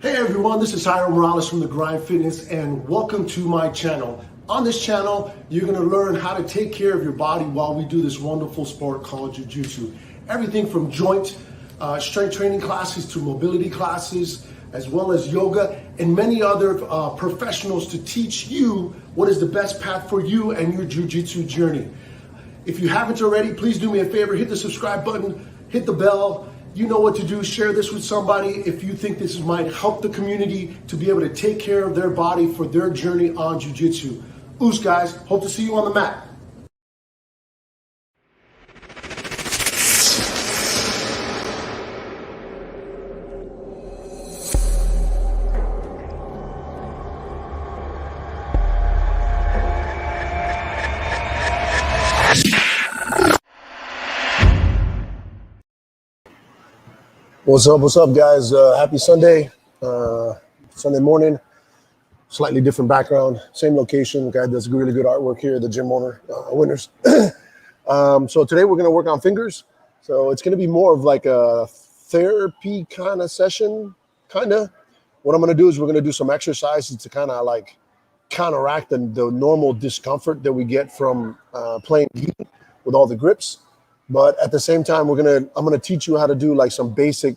Hey everyone, this is Jairo from The Grind Fitness and welcome to my channel. On this channel, you're going to learn how to take care of your body while we do this wonderful sport called Jiu-Jitsu. Everything from joint strength training classes to mobility classes, as well as yoga and many other professionals to teach you what is the best path for you and your Jiu-Jitsu journey. If you haven't already, please do me a favor, hit the subscribe button, hit the bell. You know what to do. Share this with somebody if you think this might help the community to be able to take care of their body for their journey on Jiu-Jitsu. Oos, guys. Hope to see you on the mat. What's up, guys? Happy Sunday. Sunday morning. Slightly different background. Same location. Guy does really good artwork here, the gym owner, Winners. So today we're going to work on fingers. So it's going to be more of like a therapy kind of session, kind of. What I'm going to do is we're going to do some exercises to kind of like counteract the normal discomfort that we get from playing with all the grips. But at the same time, I'm gonna teach you how to do like some basic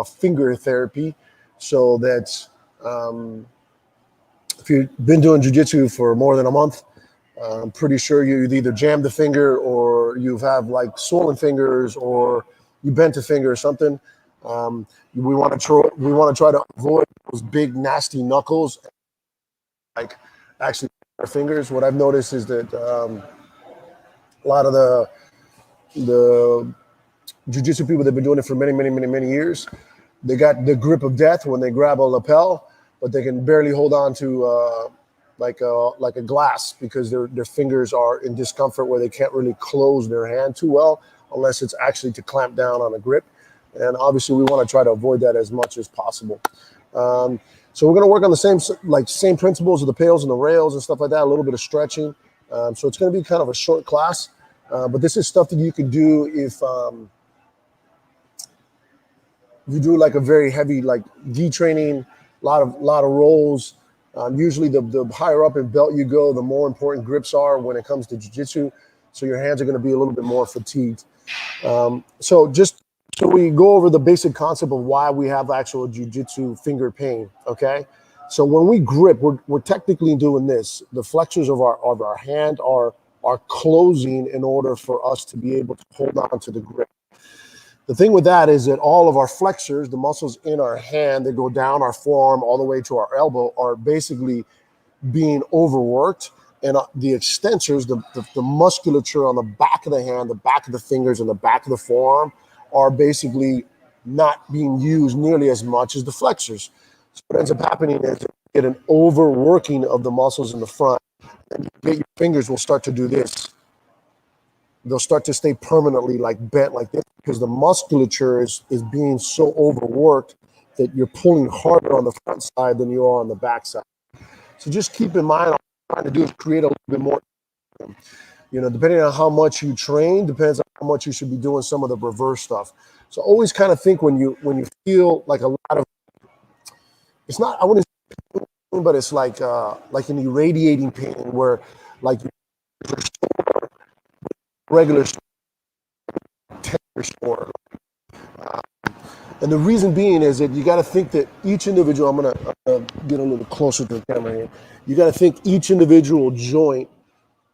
finger therapy, so that if you've been doing jiu-jitsu for more than a month, I'm pretty sure you've either jammed the finger or you have like swollen fingers or you bent a finger or something. We want to try to avoid those big nasty knuckles, like actually our fingers. What I've noticed is that a lot of the jiu-jitsu people that have been doing it for many years, they got the grip of death when they grab a lapel, but they can barely hold on to like a glass because their fingers are in discomfort where they can't really close their hand too well unless it's actually to clamp down on a grip. And obviously we want to try to avoid that as much as possible. So we're going to work on the same principles of the pails and the rails and stuff like that, a little bit of stretching. So it's going to be kind of a short class. But this is stuff that you can do if you do like a very heavy like V training, lot of rolls. Usually the higher up in belt you go, the more important grips are when it comes to jiu-jitsu. So your hands are going to be a little bit more fatigued. So we go over the basic concept of why we have actual jiu-jitsu finger pain. Okay. So when we grip, we're technically doing this. The flexors of our hand are closing in order for us to be able to hold on to the grip. The thing with that is that all of our flexors, the muscles in our hand that go down our forearm all the way to our elbow, are basically being overworked. And the extensors, the musculature on the back of the hand, the back of the fingers, and the back of the forearm are basically not being used nearly as much as the flexors. So what ends up happening is you get an overworking of the muscles in the front. And your fingers will start to do this. They'll start to stay permanently like bent like this because the musculature is being so overworked that you're pulling harder on the front side than you are on the back side. So just keep in mind, what I'm trying to do is create a little bit more, depending on how much you train, depends on how much you should be doing some of the reverse stuff. So always kind of think when you feel like a lot of, it's not, I wouldn't say, but it's like an irradiating pain where like regular tender sore. And the reason being is that you got to think that each individual, I'm gonna get a little closer to the camera here. You got to think each individual joint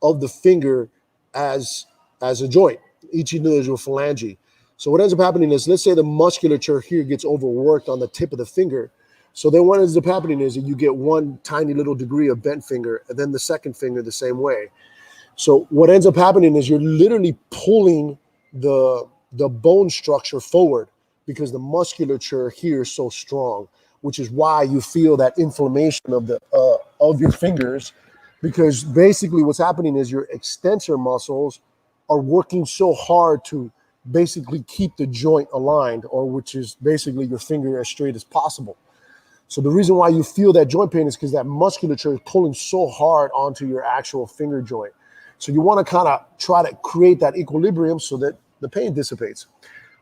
of the finger as a joint, each individual phalange. So what ends up happening is, let's say the musculature here gets overworked on the tip of the finger. So then what ends up happening is that you get one tiny little degree of bent finger and then the second finger the same way. So what ends up happening is you're literally pulling the bone structure forward because the musculature here is so strong, which is why you feel that inflammation of your fingers, because basically what's happening is your extensor muscles are working so hard to basically keep the joint aligned, or which is basically your finger as straight as possible. So the reason why you feel that joint pain is because that musculature is pulling so hard onto your actual finger joint. So you want to kind of try to create that equilibrium so that the pain dissipates.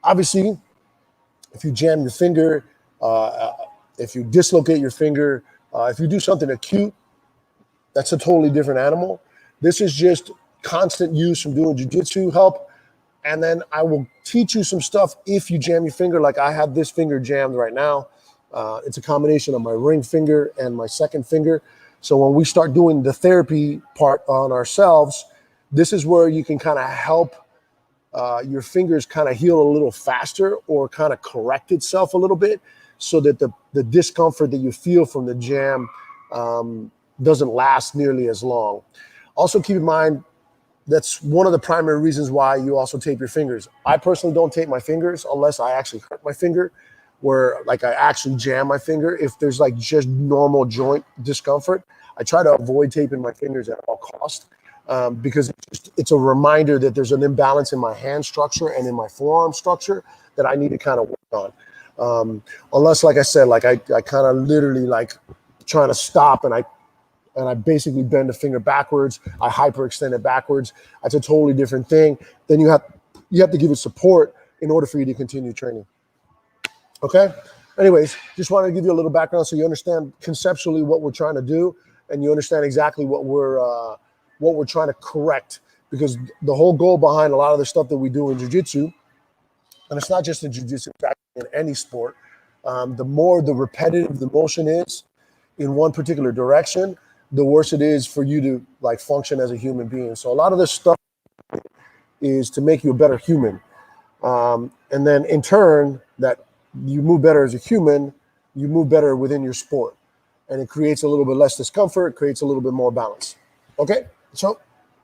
Obviously, if you jam your finger If you dislocate your finger, if you do something acute, that's a totally different animal. This is just constant use from doing jiu-jitsu help. And then I will teach you some stuff if you jam your finger, like I have this finger jammed right now. It's a combination of my ring finger and my second finger. So when we start doing the therapy part on ourselves, this is where you can kind of help your fingers kind of heal a little faster or kind of correct itself a little bit so that the discomfort that you feel from the jam doesn't last nearly as long. Also keep in mind, that's one of the primary reasons why you also tape your fingers. I personally don't tape my fingers unless I actually hurt my finger, where like I actually jam my finger. If there's like just normal joint discomfort, I try to avoid taping my fingers at all costs because it's a reminder that there's an imbalance in my hand structure and in my forearm structure that I need to kind of work on. Unless, like I said, like I kind of literally like trying to stop and I basically bend the finger backwards. I hyperextend it backwards. That's a totally different thing. Then you have to give it support in order for you to continue training. Okay? Anyways, just wanted to give you a little background so you understand conceptually what we're trying to do and you understand exactly what we're trying to correct. Because the whole goal behind a lot of the stuff that we do in jiu-jitsu, and it's not just in jiu-jitsu, in any sport, the more the repetitive the motion is in one particular direction, the worse it is for you to like function as a human being. So a lot of this stuff is to make you a better human. And then in turn, that you move better as a human, you move better within your sport. And it creates a little bit less discomfort, creates a little bit more balance. Okay, so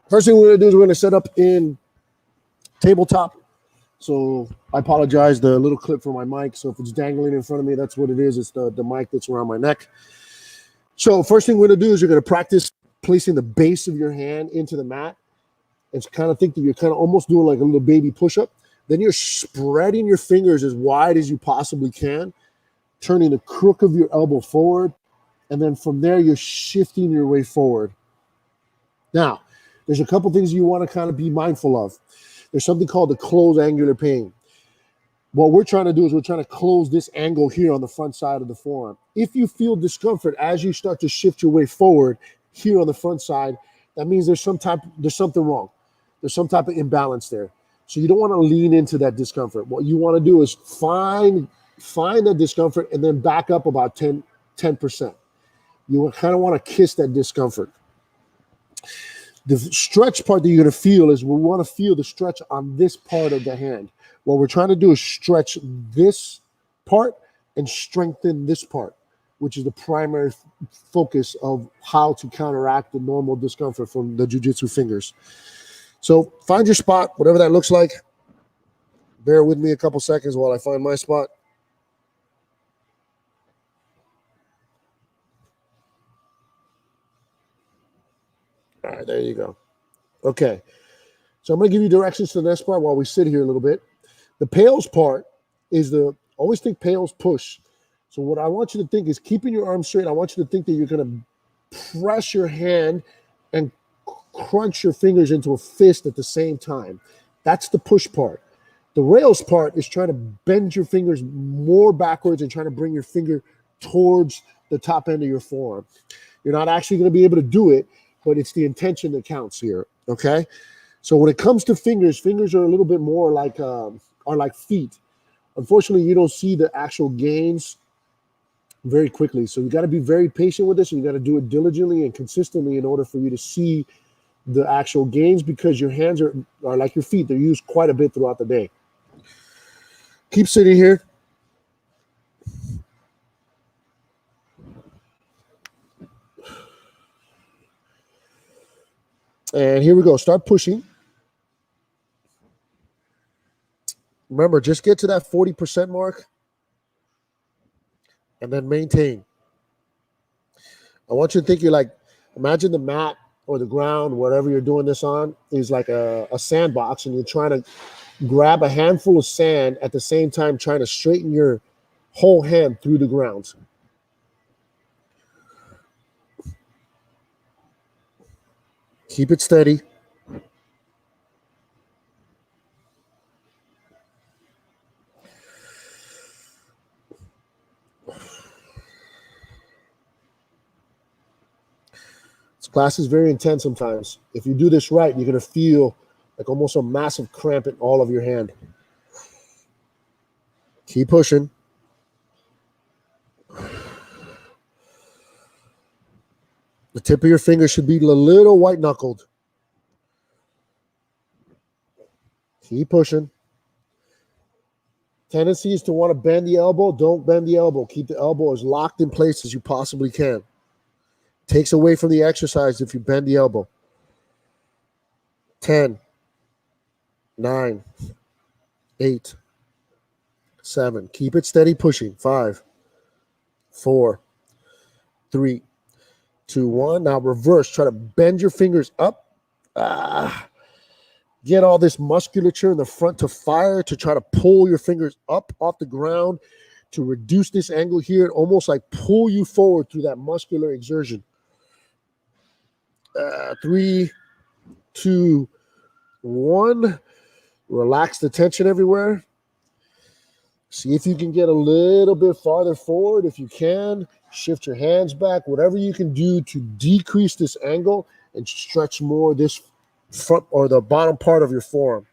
first thing we're gonna do is we're gonna set up in tabletop. So I apologize, the little clip for my mic. So if it's dangling in front of me, that's what it is. It's the mic that's around my neck. So first thing we're going to do is you're going to practice placing the base of your hand into the mat and kind of think that you're kind of almost doing like a little baby push-up. Then you're spreading your fingers as wide as you possibly can, turning the crook of your elbow forward, and then from there you're shifting your way forward. Now, there's a couple things you want to kind of be mindful of. There's something called the closed angular pain. What we're trying to do is we're trying to close this angle here on the front side of the forearm. If you feel discomfort as you start to shift your way forward here on the front side, that means there's something wrong. There's some type of imbalance there. So you don't want to lean into that discomfort. What you want to do is find that discomfort and then back up about 10%. You kind of want to kiss that discomfort. The stretch part that you're going to feel is we want to feel the stretch on this part of the hand. What we're trying to do is stretch this part and strengthen this part, which is the primary focus of how to counteract the normal discomfort from the jiu-jitsu fingers. So find your spot, whatever that looks like. Bear with me a couple seconds while I find my spot. All right, there you go. Okay, so I'm going to give you directions to the next part while we sit here a little bit. The pails part is always think pails push. So what I want you to think is keeping your arms straight. I want you to think that you're going to press your hand and crunch your fingers into a fist at the same time. That's the push part. The rails part is trying to bend your fingers more backwards and trying to bring your finger towards the top end of your forearm. You're not actually going to be able to do it, but it's the intention that counts here, okay? So when it comes to fingers are a little bit more like feet. Unfortunately, you don't see the actual gains very quickly. So you got to be very patient with this, and you got to do it diligently and consistently in order for you to see the actual gains, because your hands are like your feet. They're used quite a bit throughout the day. Keep sitting here. And here we go. Start pushing. Remember, just get to that 40% mark and then maintain. I want you to think imagine the mat or the ground, whatever you're doing this on, is like a sandbox, and you're trying to grab a handful of sand at the same time trying to straighten your whole hand through the ground. Keep it steady. This class is very intense sometimes. If you do this right, you're going to feel like almost a massive cramp in all of your hand. Keep pushing. The tip of your finger should be a little white-knuckled. Keep pushing. Tendency is to want to bend the elbow. Don't bend the elbow. Keep the elbow as locked in place as you possibly can. Takes away from the exercise if you bend the elbow. 10, 9, 8, 7. Keep it steady pushing. 5, 4, 3, 2, 1. Now reverse. Try to bend your fingers up. Get all this musculature in the front to fire, to try to pull your fingers up off the ground, to reduce this angle here, and almost like pull you forward through that muscular exertion. 3, 2, 1. Relax the tension everywhere. See if you can get a little bit farther forward. If you can, shift your hands back. Whatever you can do to decrease this angle and stretch more this front or the bottom part of your forearm.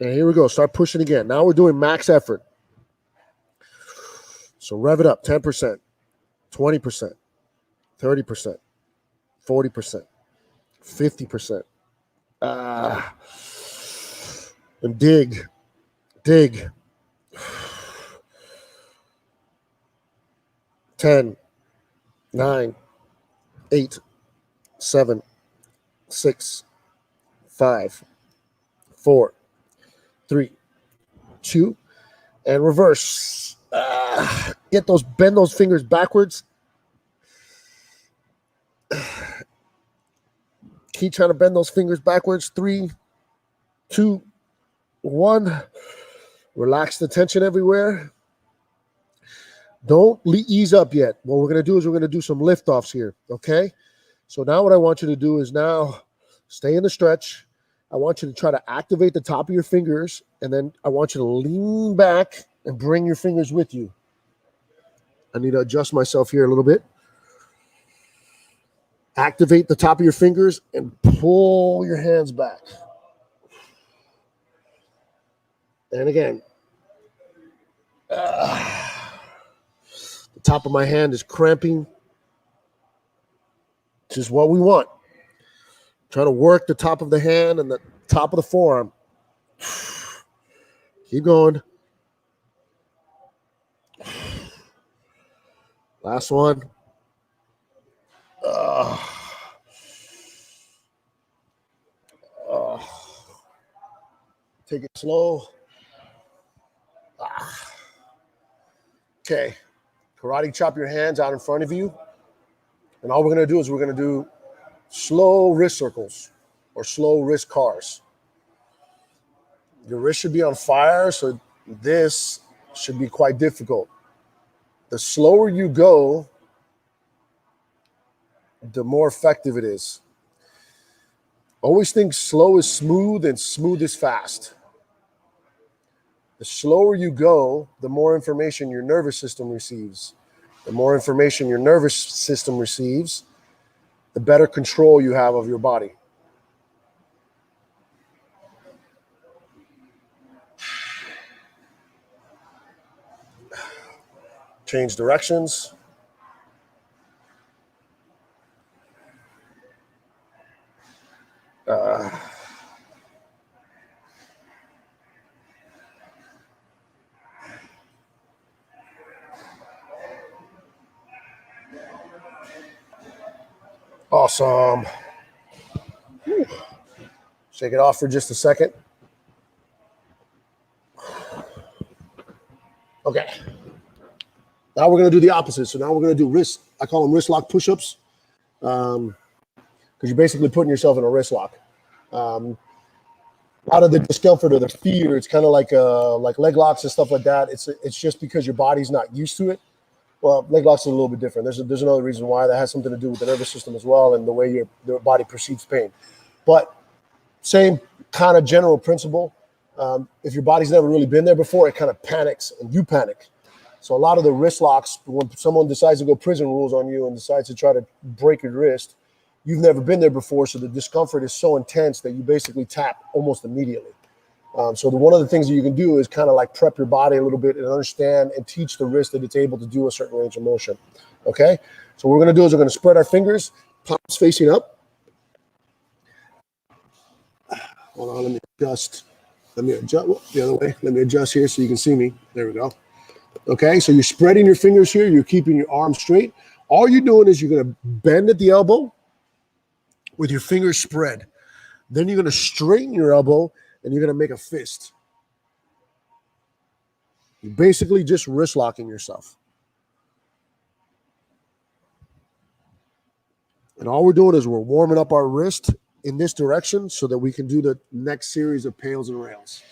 And here we go. Start pushing again. Now we're doing max effort. So rev it up. 10%, 20%, 30%, 40%, 50%. And dig. 10, 9, 8, 7, 6, 5, 4, 3, 2, and reverse. Bend those fingers backwards. Keep trying to bend those fingers backwards. 3, 2, 1. Relax the tension everywhere. Don't ease up yet. What we're going to do is we're going to do some lift-offs here, okay? So now what I want you to do is now stay in the stretch. I want you to try to activate the top of your fingers, and then I want you to lean back and bring your fingers with you. I need to adjust myself here a little bit. Activate the top of your fingers and pull your hands back. And again, the top of my hand is cramping. This is what we want. Trying to work the top of the hand and the top of the forearm. Keep going. Last one. Take it slow. Okay. Karate chop your hands out in front of you. And all we're going to do is we're going to do slow wrist circles or slow wrist C.A.R.s. Your wrist should be on fire, so this should be quite difficult. The slower you go, the more effective it is. Always think slow is smooth and smooth is fast. The slower you go, the more information your nervous system receives. The more information your nervous system receives, the better control you have of your body. Change directions. Awesome. Whew. Shake it off for just a second. Okay. Now we're going to do the opposite. So now we're going to do wrist. I call them wrist lock push-ups because you're basically putting yourself in a wrist lock. Out of the discomfort or the fear, it's kind of like leg locks and stuff like that. It's just because your body's not used to it. Well, leg locks are a little bit different. There's another reason why that has something to do with the nervous system as well and the way your body perceives pain. But same kind of general principle. If your body's never really been there before, it kind of panics and you panic. So a lot of the wrist locks, when someone decides to go prison rules on you and decides to try to break your wrist, you've never been there before, so the discomfort is so intense that you basically tap almost immediately. So one of the things that you can do is kind of like prep your body a little bit and understand and teach the wrist that it's able to do a certain range of motion. Okay? So what we're going to do is we're going to spread our fingers, palms facing up. Hold on, let me adjust. The other way. Let me adjust here so you can see me. There we go. Okay, so you're spreading your fingers here. You're keeping your arms straight. All you're doing is you're going to bend at the elbow with your fingers spread. Then you're going to straighten your elbow and you're going to make a fist. You're basically just wrist locking yourself. And all we're doing is we're warming up our wrist in this direction so that we can do the next series of pails and rails.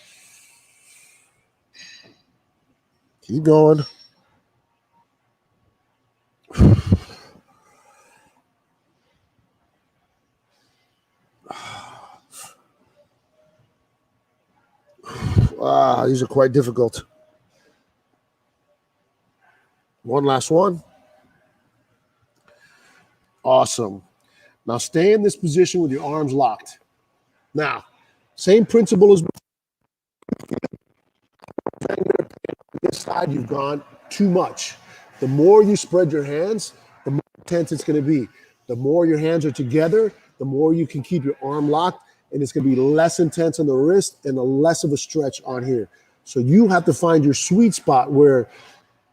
Keep going. These are quite difficult. One last one. Awesome. Now stay in this position with your arms locked. Now, same principle as this side, you've gone too much. The more you spread your hands, the more intense it's going to be. The more your hands are together, the more you can keep your arm locked, and it's going to be less intense on the wrist and less of a stretch on here. So you have to find your sweet spot where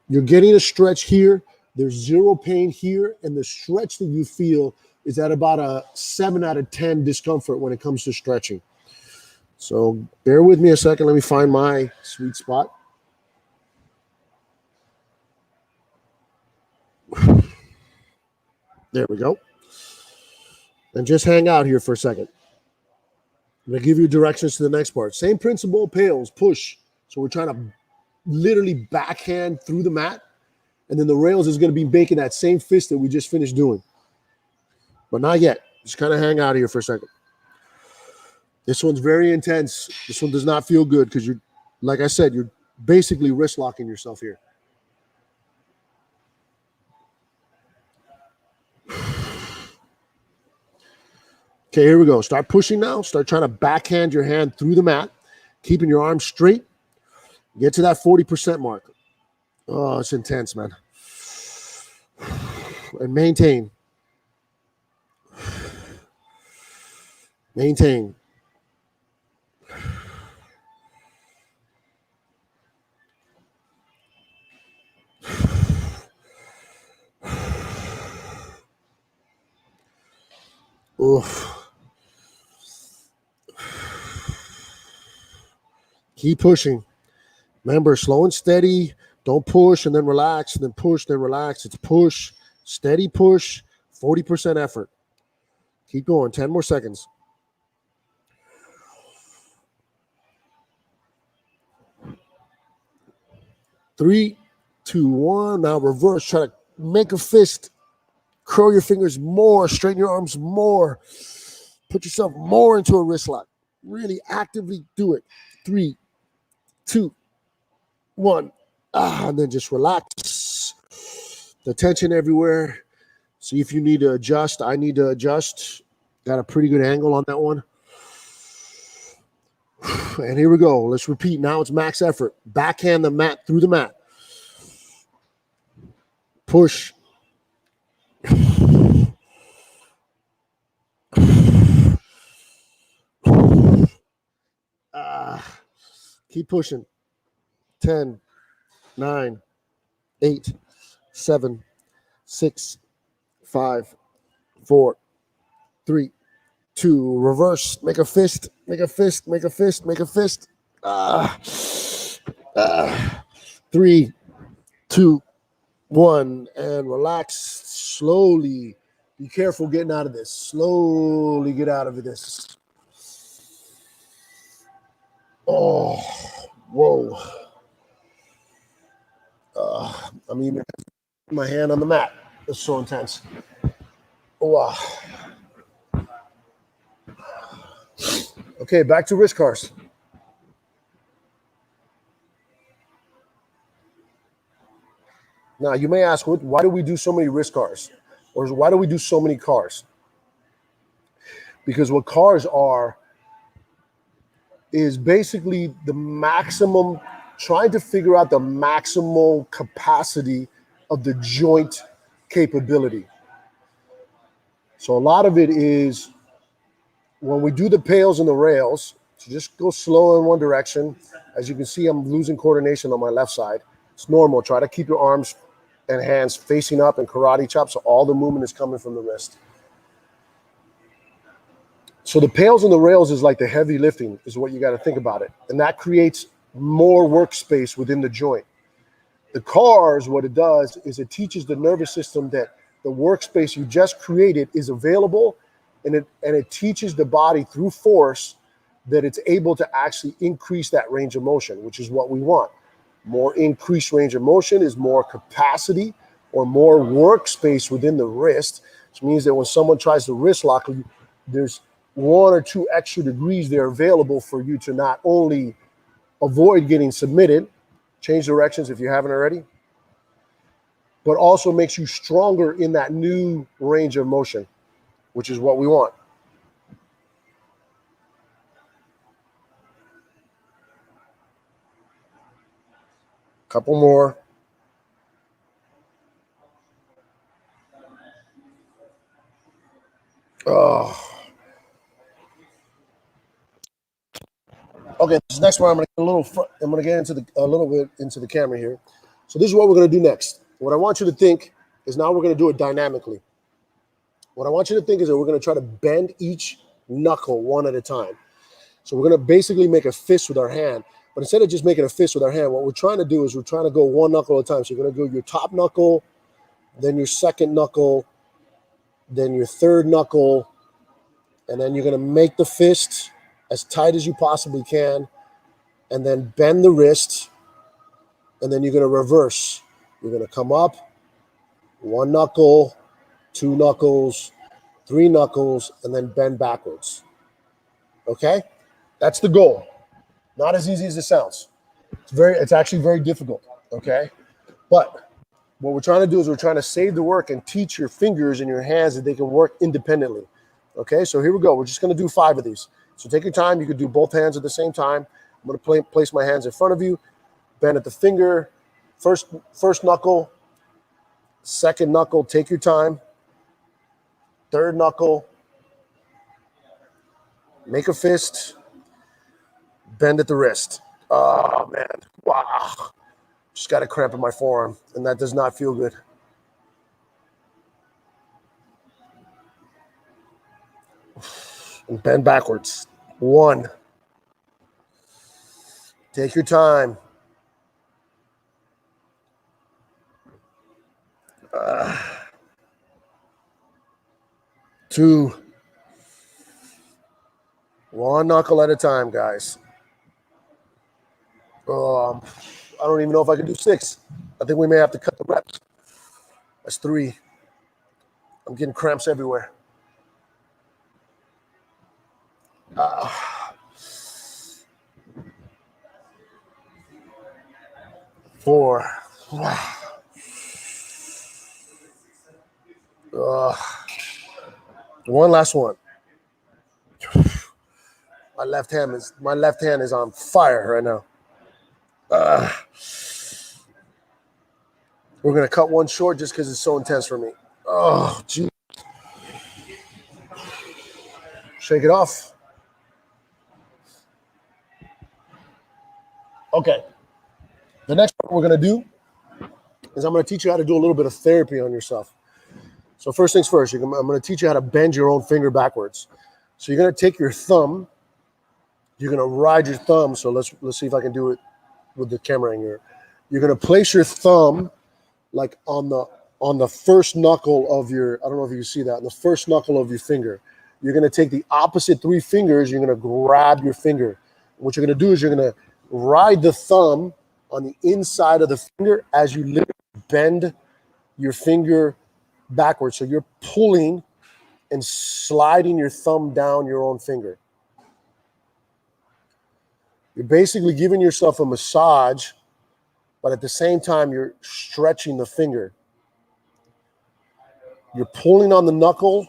you're getting a stretch here, there's zero pain here, and the stretch that you feel is at about a 7 out of 10 discomfort when it comes to stretching. So bear with me a second. Let me find my sweet spot. There we go. And just hang out here for a second. I'm going to give you directions to the next part. Same principle, pails, push. So we're trying to literally backhand through the mat. And then the rails is going to be making that same fist that we just finished doing. But not yet. Just kind of hang out here for a second. This one's very intense. This one does not feel good because you're, like I said, you're basically wrist locking yourself here. Okay, here we go. Start pushing now. Start trying to backhand your hand through the mat, keeping your arms straight. Get to that 40% mark. Oh, it's intense, man. And maintain. Maintain. Oof. Keep pushing. Remember, slow and steady. Don't push and then relax, and then push, then relax. It's push, steady push, 40% effort. Keep going. 10 more seconds. Three, two, one. Now reverse. Try to make a fist. Curl your fingers more. Straighten your arms more. Put yourself more into a wrist lock. Really actively do it. 3, 2, 1. And then just relax. The tension everywhere. See if you need to adjust. I need to adjust. Got a pretty good angle on that one. And here we go. Let's repeat. Now it's max effort. Backhand the mat through the mat. Push. Keep pushing. 10, 9, 8, 7, 6, 5, 4, 3, 2. Reverse. Make a fist. Make a fist. Make a fist. Make a fist. 3, 2, 1. And relax slowly. Be careful getting out of this. Slowly get out of this. Oh, whoa. I mean, my hand on the mat. It's so intense. Wow. Okay, back to wrist C.A.R.s. Now, you may ask, why do we do so many wrist C.A.R.s? Or why do we do so many C.A.R.s? Because what C.A.R.s are is basically the maximum, trying to figure out the maximal capacity of the joint capability. So a lot of it is when we do the pails and the rails, so just go slow in one direction. As you can see, I'm losing coordination on my left side. It's normal. Try to keep your arms and hands facing up and karate chop so all the movement is coming from the wrist. So the pails and the rails is like the heavy lifting is what you got to think about it. And that creates more workspace within the joint. The C.A.R.s, what it does is it teaches the nervous system that the workspace you just created is available, and it teaches the body through force that it's able to actually increase that range of motion, which is what we want. More increased range of motion is more capacity or more workspace within the wrist, which means that when someone tries to wrist lock you, there's 1 or 2 extra degrees there available for you to not only avoid getting submitted, change directions if you haven't already, but also makes you stronger in that new range of motion, which is what we want. Couple more. Oh. Okay, this next one I'm gonna get into a little bit into the camera here. So this is what we're gonna do next. What I want you to think is now we're gonna do it dynamically. What I want you to think is that we're gonna try to bend each knuckle one at a time. So we're gonna basically make a fist with our hand, but instead of just making a fist with our hand, what we're trying to do is we're trying to go one knuckle at a time. So you're gonna go your top knuckle, then your second knuckle, then your third knuckle, and then you're gonna make the fist as tight as you possibly can, and then bend the wrist, and then you're going to reverse. You're going to come up, 1 knuckle, 2 knuckles, 3 knuckles, and then bend backwards. Okay? That's the goal. Not as easy as it sounds. It's actually very difficult. Okay? But what we're trying to do is we're trying to save the work and teach your fingers and your hands that they can work independently. Okay? So here we go. We're just going to do 5 of these. So take your time. You could do both hands at the same time. I'm going to place my hands in front of you, bend at the finger, first knuckle, second knuckle, take your time, third knuckle, make a fist, bend at the wrist. Oh, man. Wow. Just got a cramp in my forearm, and that does not feel good. And bend backwards. 1. Take your time. 2. 1 knuckle at a time, guys. I don't even know if I can do 6. I think we may have to cut the reps. That's 3. I'm getting cramps everywhere. 4. 1 last one. My left hand is on fire right now. We're gonna cut one short just because it's so intense for me. Oh, gee. Shake it off. Okay. The next part we're gonna do is I'm gonna teach you how to do a little bit of therapy on yourself. So first things first, I'm gonna teach you how to bend your own finger backwards. So you're gonna take your thumb. You're gonna ride your thumb. So let's see if I can do it with the camera in here. You're gonna place your thumb like on the first knuckle of your, I don't know if you can see that, on the first knuckle of your finger. You're gonna take the opposite 3 fingers, you're gonna grab your finger. What you're gonna do is you're gonna ride the thumb on the inside of the finger as you literally bend your finger backwards. So you're pulling and sliding your thumb down your own finger. You're basically giving yourself a massage but at the same time, you're stretching the finger. You're pulling on the knuckle,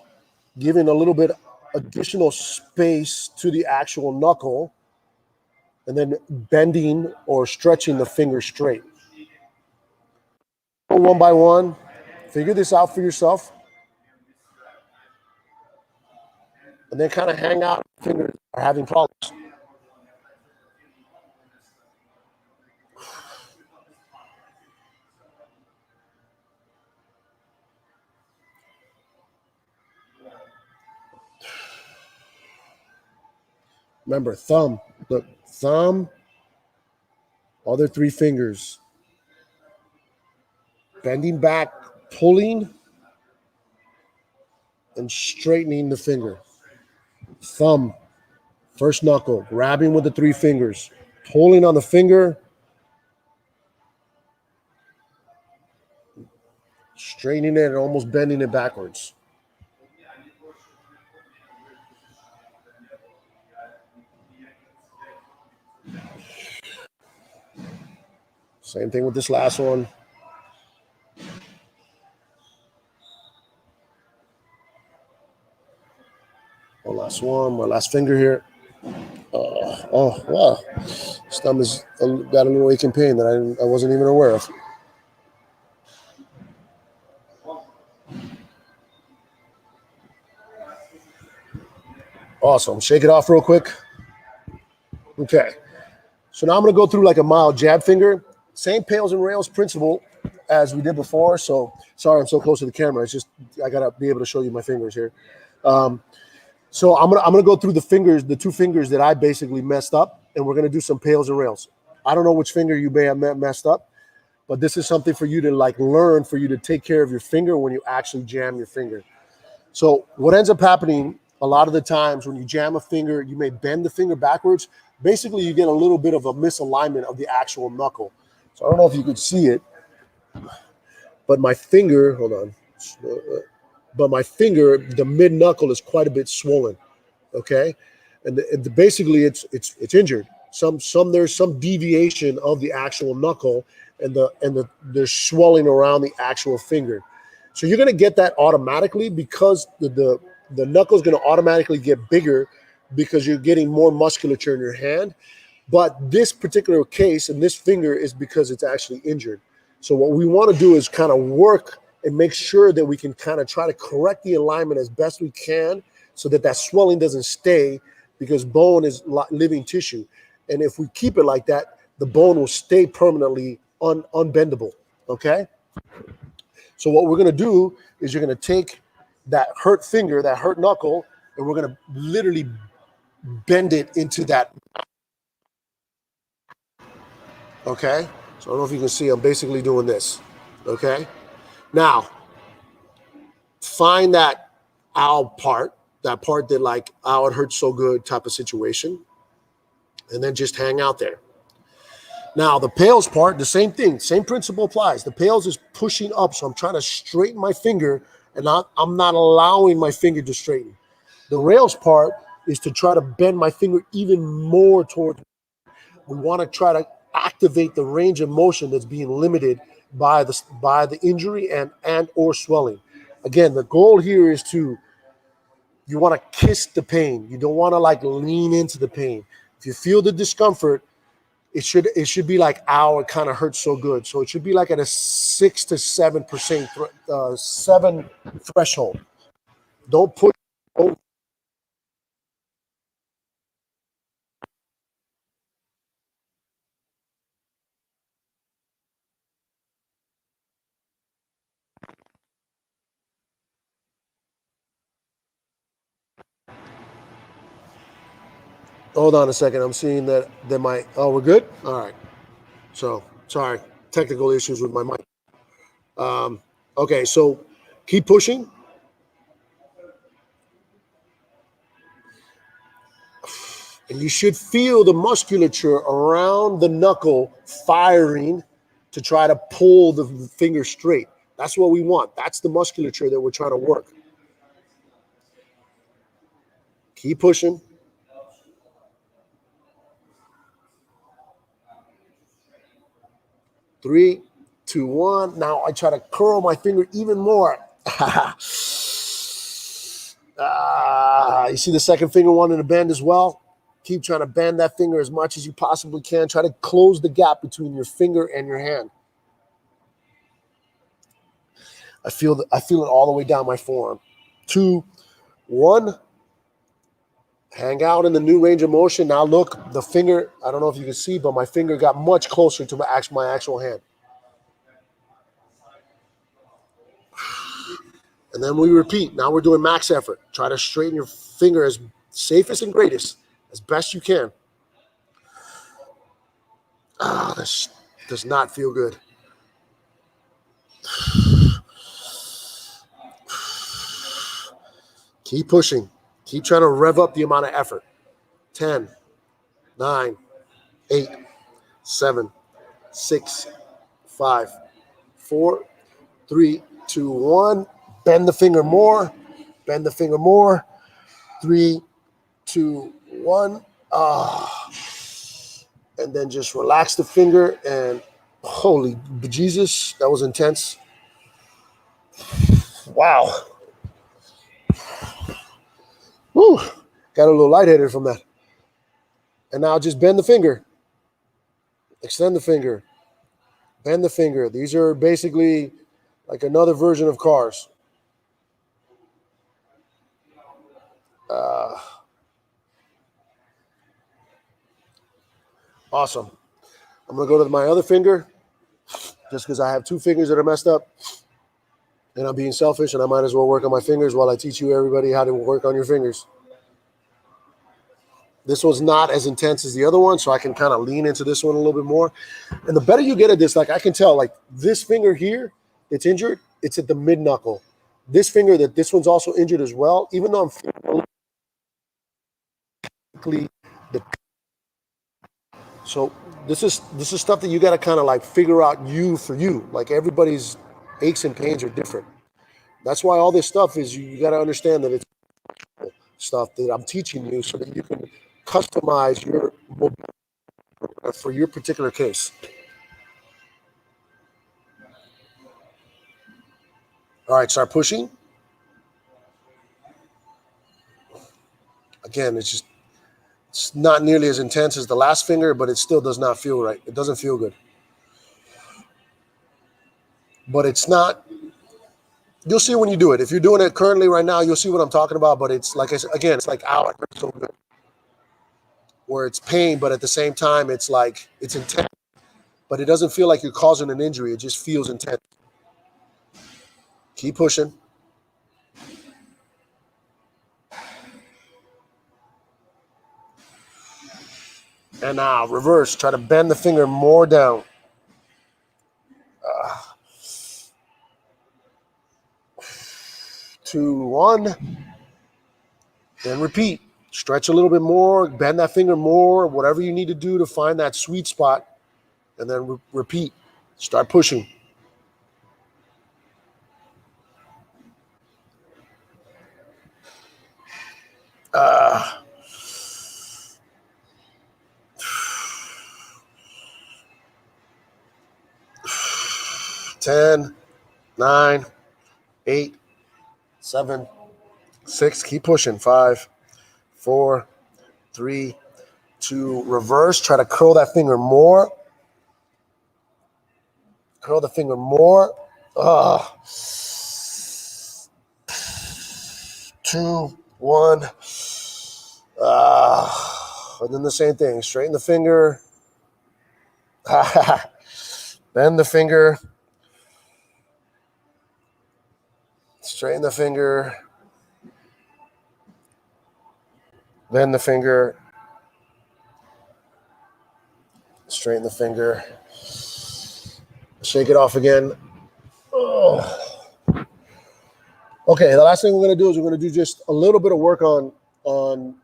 giving a little bit additional space to the actual knuckle, and then bending or stretching the finger straight. One by one, figure this out for yourself. And then kind of hang out if fingers are having problems. Remember, thumb, look, thumb, other three fingers. Bending back, pulling, and straightening the finger. Thumb, first knuckle, grabbing with the three fingers, pulling on the finger, straightening it and almost bending it backwards. Same thing with this last one. Last one, my last finger here. Oh, wow. This thumb has got a little aching pain that I wasn't even aware of. Awesome. Shake it off real quick. Okay. So now I'm going to go through like a mild jab finger. Same pails and rails principle as we did before. So sorry I'm so close to the camera. It's just I got to be able to show you my fingers here. So I'm gonna go through the fingers, the two fingers that I basically messed up, and we're gonna do some pails and rails. I don't know which finger you may have messed up, but this is something for you to like learn, for you to take care of your finger when you actually jam your finger. So what ends up happening a lot of the times when you jam a finger, you may bend the finger backwards. Basically, you get a little bit of a misalignment of the actual knuckle. So I don't know if you could see it, but my finger, hold on. But my finger, the mid knuckle is quite a bit swollen. Okay, and basically it's injured. There's some deviation of the actual knuckle, and there's swelling around the actual finger. So you're gonna get that automatically because the knuckle is gonna automatically get bigger because you're getting more musculature in your hand. But this particular case and this finger is because it's actually injured. So what we want to do is kind of work and make sure that we can kind of try to correct the alignment as best we can so that swelling doesn't stay, because bone is living tissue. And if we keep it like that, the bone will stay permanently unbendable, okay? So what we're going to do is you're going to take that hurt finger, that hurt knuckle, and we're going to literally bend it into that, okay? So I don't know if you can see, I'm basically doing this, okay? Now, find that ow part, that part that like, ow, it hurts so good type of situation, and then just hang out there. Now, the pails part, the same thing, same principle applies. The pails is pushing up, so I'm trying to straighten my finger, and I'm not allowing my finger to straighten. The rails part is to try to bend my finger even more toward. We want to try to activate the range of motion that's being limited by the injury and or swelling. Again, the goal here is you want to kiss the pain. You don't want to like lean into the pain. If you feel the discomfort, it should be like, ow, it kind of hurts so good. So it should be like at a 6 to 7% 7 threshold. Don't push. Hold on a second. I'm seeing that we're good? All right. So, sorry, technical issues with my mic. Okay, so keep pushing. And you should feel the musculature around the knuckle firing to try to pull the finger straight. That's what we want. That's the musculature that we're trying to work. Keep pushing. 3, 2, 1. Now I try to curl my finger even more. You see the second finger wanting to bend as well? Keep trying to bend that finger as much as you possibly can. Try to close the gap between your finger and your hand. I feel it all the way down my forearm. 2, 1. Hang out in the new range of motion. Now look, the finger, I don't know if you can see, but my finger got much closer to my actual hand. And then we repeat. Now we're doing max effort. Try to straighten your finger as safest and greatest as best you can. This does not feel good. Keep pushing. Keep trying to rev up the amount of effort. 10, 9, 8, 7, 6, 5, 4, 3, 2, 1. Bend the finger more. Bend the finger more. 3, 2, 1. And then just relax the finger. And holy Jesus, that was intense. Wow. Woo. Got a little lightheaded from that. And now just bend the finger. Extend the finger. Bend the finger. These are basically like another version of C.A.R.s. Awesome. I'm going to go to my other finger just because I have 2 fingers that are messed up. And I'm being selfish, and I might as well work on my fingers while I teach you everybody how to work on your fingers. This one's not as intense as the other one, so I can kind of lean into this one a little bit more. And the better you get at this, like I can tell, like this finger here, it's injured, it's at the mid-knuckle. This finger, this one's also injured as well, even though I'm feeling so this is stuff that you got to kind of like figure out for you. Like everybody's aches and pains are different. That's why all this stuff is you got to understand that it's stuff that I'm teaching you so that you can customize your for your particular case. All right, start pushing. Again, it's not nearly as intense as the last finger, but it still does not feel right. It doesn't feel good. But it's not, you'll see when you do it. If you're doing it currently right now, you'll see what I'm talking about. But it's like, again, it's like, ow, it hurts so good. Where it's pain, but at the same time, it's like, it's intense. But it doesn't feel like you're causing an injury. It just feels intense. Keep pushing. And now reverse. Try to bend the finger more down. 2, 1. Then repeat. Stretch a little bit more. Bend that finger more. Whatever you need to do to find that sweet spot. And then repeat. Start pushing. Uh, 10, 9, 8, 7, 6. Keep pushing. 5, 4, 3, 2. Reverse. Try to curl that finger more. Curl the finger more. 2, 1. And then the same thing. Straighten the finger. Bend the finger. Straighten the finger. Bend the finger. Straighten the finger. Shake it off again. Oh. Okay, the last thing we're going to do is we're going to do just a little bit of work on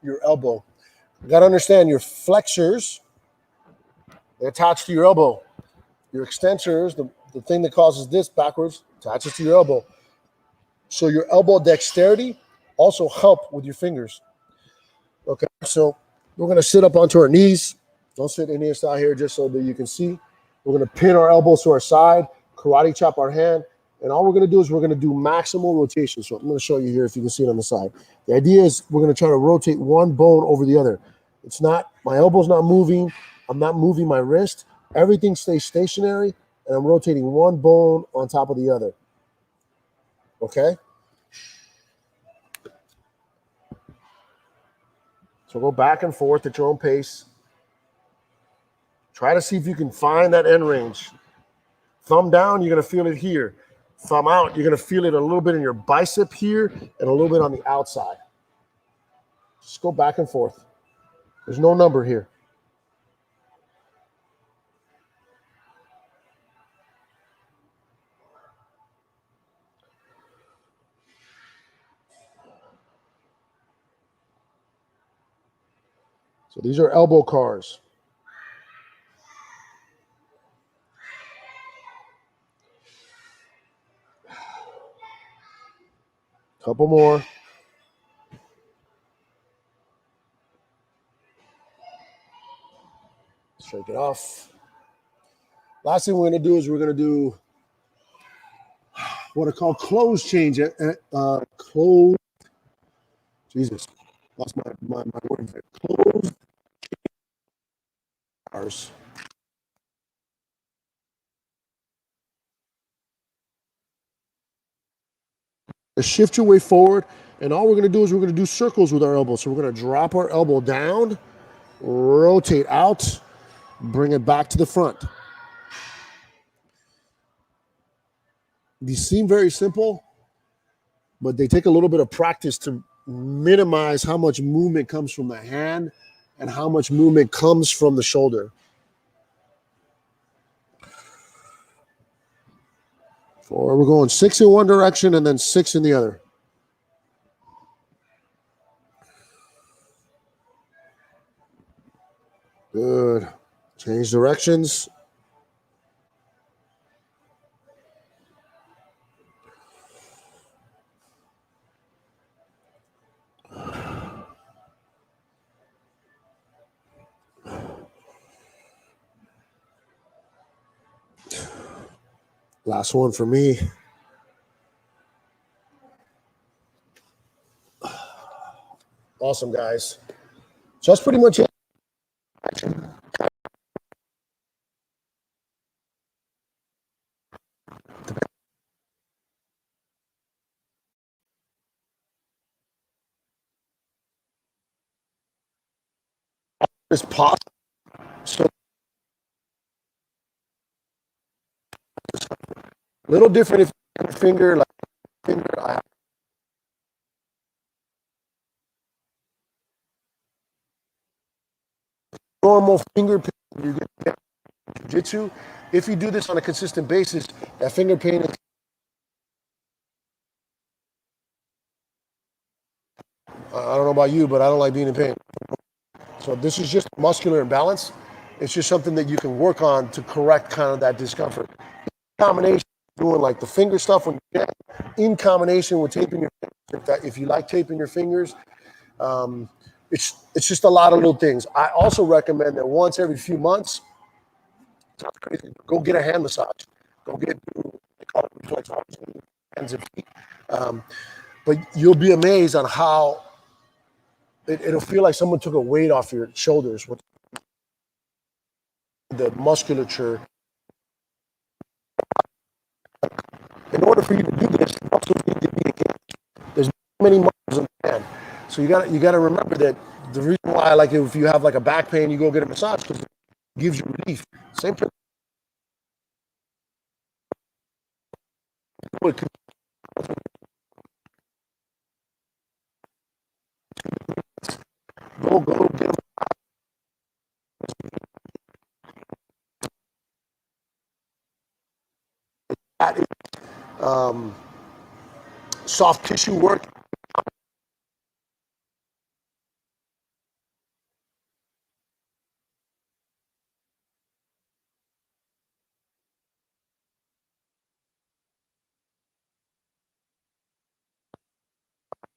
your elbow. You got to understand your flexors, they're attached to your elbow. Your extensors, the thing that causes this backwards, attaches to your elbow. So your elbow dexterity also help with your fingers. Okay, so we're going to sit up onto our knees. Don't sit in here, style here, just so that you can see. We're going to pin our elbows to our side, karate chop our hand, and all we're going to do is we're going to do maximal rotation. So I'm going to show you here if you can see it on the side. The idea is we're going to try to rotate one bone over the other. It's not, my elbow's not moving. I'm not moving my wrist. Everything stays stationary, and I'm rotating one bone on top of the other. Okay? So go back and forth at your own pace. Try to see if you can find that end range. Thumb down, you're going to feel it here. Thumb out, you're going to feel it a little bit in your bicep here and a little bit on the outside. Just go back and forth. There's no number here. So these are elbow C.A.R.s. Couple more. Shake it off. Last thing we're going to do is we're going to do what are called close change. Close. Jesus. Lost my word. Close C.A.R.s. Shift your way forward, and all we're going to do is we're going to do circles with our elbow. So we're going to drop our elbow down, rotate out, bring it back to the front. These seem very simple, but they take a little bit of practice to minimize how much movement comes from the hand and how much movement comes from the shoulder. Or we're going 6 in one direction and then 6 in the other. Good. Change directions. Last one for me. Awesome, guys. So that's pretty much it. It's possible. So a little different if you have a finger, like finger. I have normal finger pain you get jiu-jitsu. If you do this on a consistent basis, that finger pain is, I don't know about you, but I don't like being in pain. So this is just muscular imbalance. It's just something that you can work on to correct kind of that discomfort. Combination, doing like the finger stuff when you get in combination with taping your fingers. If you like taping your fingers, it's just a lot of little things. I also recommend that once every few months, go get a hand massage. Go get, they call it reflexology, hands and feet. But you'll be amazed on how it'll feel like someone took a weight off your shoulders with the musculature. In order for you to do this, you also need to be engaged. There's many muscles in the hand. So you got to remember that the reason why, like if you have like a back pain, you go get a massage because it gives you relief. Same thing. Go get a that is, soft tissue work.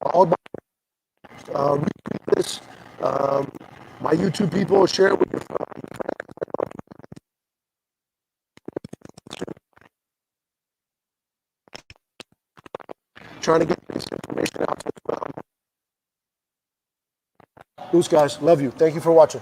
All about retweet this. My YouTube people, share it with your friends. trying to get this information out to the Peace, guys. Love you. Thank you for watching.